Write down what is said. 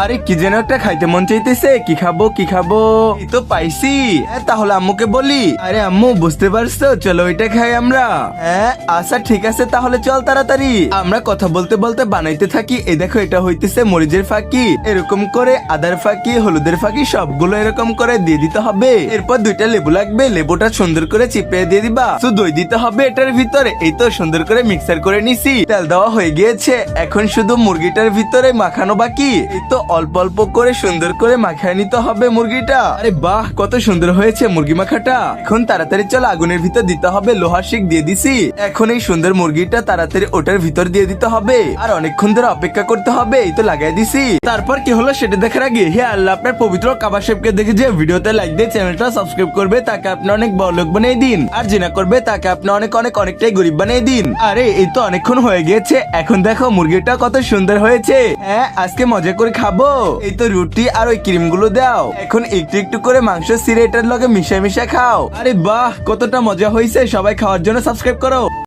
আরে কি যেন একটা খাইতে মন চাইতেছে, কি খাবো কি খাবো, এই তো পাইছি। তাহলে আম্মুকে বলি। আরে আম্মু বুঝতে পারছো, চলো ওইটা খাই আমরা। হ্যাঁ আচ্ছা ঠিক আছে, তাহলে চল তাড়াতাড়ি। আমরা কথা বলতে বলতে বানাইতে থাকি। এই দেখো এটা হইতেছে মরিচের ফাঁকি, এরকম করে আদার ফাঁকি, হলুদের ফাঁকি সবগুলো এরকম করে দিয়ে দিতে হবে। এরপর 2টা লেবু লাগবে, লেবুটা সুন্দর করে চিপে দিয়ে দিবা। তো দই দিতে হবে এটার ভিতরে। এই তো সুন্দর করে মিক্সার করে নিছি, তেল দেওয়া হয়ে গিয়েছে। এখন শুধু মুরগিটার ভিতরে মাখানো বাকি। এই তো অল্প অল্প করে সুন্দর করে মাখায় নিতে হবে মুরগিটা। আরে বাহ কত সুন্দর হয়েছে মুরগি মাখাটা। এখন তাড়াতাড়ি চল আগুনের ভিতর দিতে হবে, লোহার শিক দিয়ে দিছি। এখন এই সুন্দর মুরগিটা তাড়াতাড়ি ওটার ভিতর দিয়ে দিতে হবে, আর অনেকক্ষণ ধরে অপেক্ষা করতে হবে। এই তো লাগাই দিছি। তারপর কি হলো সেটা দেখার আগে হে আল্লাহ আপনার পবিত্র কাবা শেফকে দেখে যে ভিডিওতে লাইক দিয়ে চ্যানেলটা সাবস্ক্রাইব করবে, তাকে আপনি অনেক বড় লোক বানিয়ে দিন। আর যে না করবে তাকে আপনি অনেকটাই গরিব বানিয়ে দিন। আরে এই তো অনেকক্ষণ হয়ে গিয়েছে, এখন দেখো মুরগিটা কত সুন্দর হয়েছে। হ্যাঁ আজকে মজা করে খাবো। এই তো রুটি আর ওই ক্রিম গুলো দাও। এখন একটু একটু করে মাংস ছিঁড়ে এটার লগে মিশা মিশা খাও। আরে বাহ কতটা মজা হয়েছে, সবাই খাওয়ার জন্য সাবস্ক্রাইব করো।